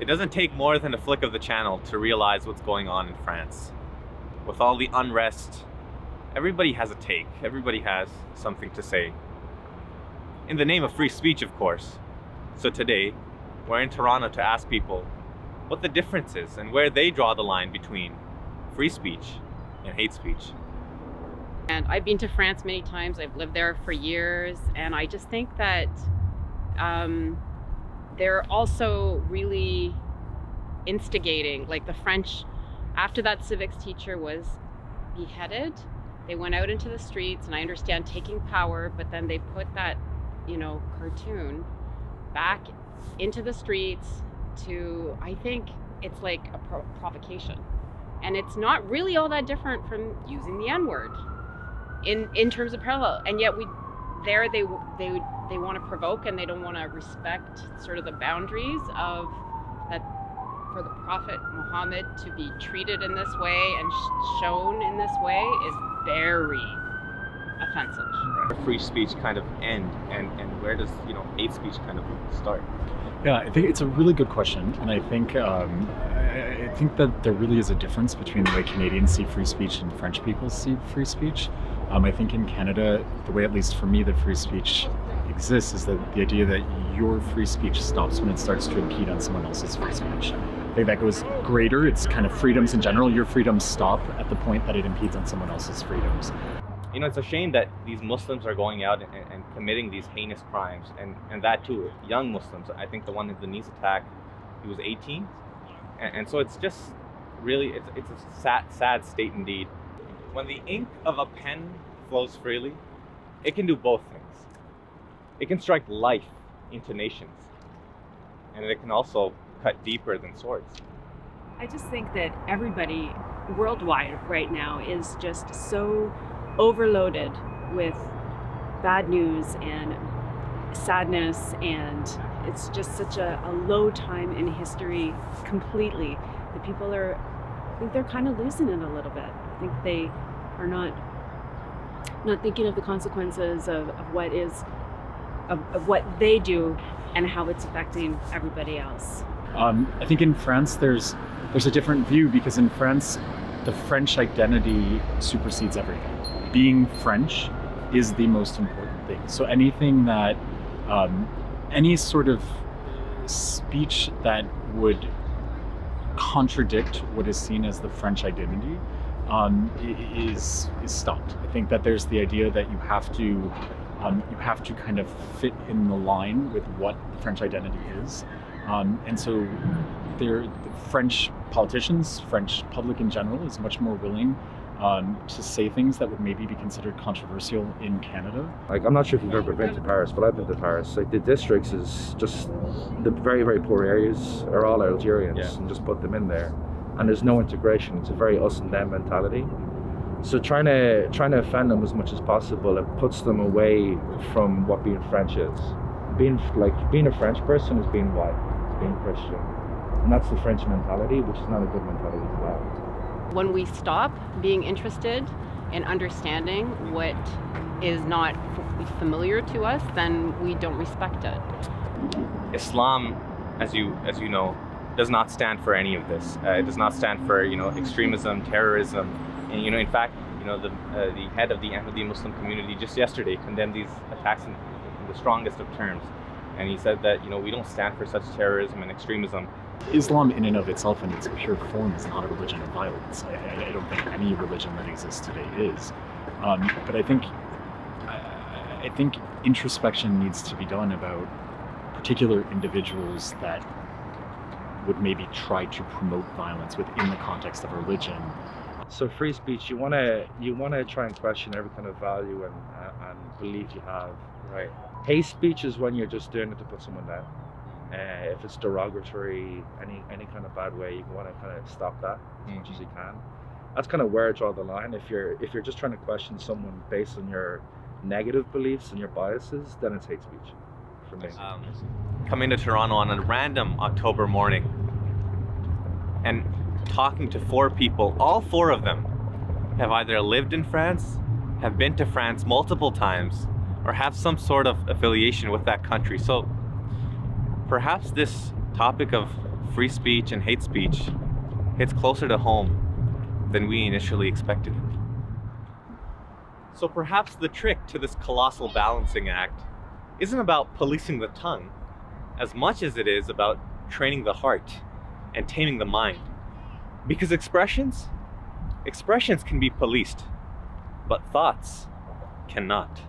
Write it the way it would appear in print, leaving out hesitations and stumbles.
It doesn't take more than a flick of the channel to realize what's going on in France. With all the unrest, everybody has a take. Everybody has something to say. In the name of free speech, of course. So today, we're in Toronto to ask people what the difference is and where they draw the line between free speech and hate speech. And I've been to France many times. I've lived there for years, and I just think that they're also really instigating. Like the French, after that civics teacher was beheaded, they went out into the streets, and I understand taking power, but then they put that, cartoon back into the streets to, I think it's like a provocation. And it's not really all that different from using the N-word in terms of parallel. And yet they want to provoke, and they don't want to respect sort of the boundaries of that. For the Prophet Muhammad to be treated in this way and shown in this way is very offensive. Free speech kind of end, and where does hate speech kind of start? Yeah, I think it's a really good question, and I think that there really is a difference between the way Canadians see free speech and French people see free speech. I think in Canada, the way, at least for me, that free speech exists is that the idea that your free speech stops when it starts to impede on someone else's free speech. I think that goes greater. It's kind of freedoms in general. Your freedoms stop at the point that it impedes on someone else's freedoms. It's a shame that these Muslims are going out and committing these heinous crimes, and that too, young Muslims. I think the one in the Nice attack, he was 18. And so it's just really, it's a sad state indeed. When the ink of a pen flows freely, it can do both things. It can strike life into nations, and it can also cut deeper than swords. I just think that everybody worldwide right now is just so overloaded with bad news and sadness, and it's just such a low time in history completely. The people I think they're kind of losing it a little bit. I think they are not thinking of the consequences of what they do and how it's affecting everybody else. I think in France there's a different view, because in France the French identity supersedes everything. Being French is the most important thing. So anything that any sort of speech that would contradict what is seen as the French identity is stopped. I think that there's the idea that you have to kind of fit in the line with what the French identity is, and so the French politicians, French public in general, is much more willing to say things that would maybe be considered controversial in Canada. Like, I'm not sure if you've ever been to Paris, but I've been to Paris. Like, the districts is just, the very, very poor areas are all Algerians, and just put them in there. And there's no integration. It's a very us and them mentality. So trying to offend them as much as possible, it puts them away from what being French is. Being a French person is being white, it's being Christian. And that's the French mentality, which is not a good mentality to have. When we stop being interested in understanding what is not familiar to us, then we don't respect it. Islam, as you know, does not stand for any of this. It does not stand for extremism, terrorism, and in fact, the head of the Ahmadi Muslim community just yesterday condemned these attacks in the strongest of terms, and he said that we don't stand for such terrorism and extremism. Islam in and of itself in its pure form is not a religion of violence. I don't think any religion that exists today is. But I think introspection needs to be done about particular individuals that would maybe try to promote violence within the context of religion. So free speech, you want to try and question every kind of value and belief you have, right? Hate speech is when you're just doing it to put someone down. If it's derogatory, any kind of bad way, you want to kind of stop that as much as you can. That's kind of where I draw the line. If you're just trying to question someone based on your negative beliefs and your biases, then it's hate speech for me. Coming to Toronto on a random October morning and talking to 4 people, all 4 of them have either lived in France, have been to France multiple times, or have some sort of affiliation with that country. So perhaps this topic of free speech and hate speech hits closer to home than we initially expected. So perhaps the trick to this colossal balancing act isn't about policing the tongue as much as it is about training the heart and taming the mind. Because expressions can be policed, but thoughts cannot.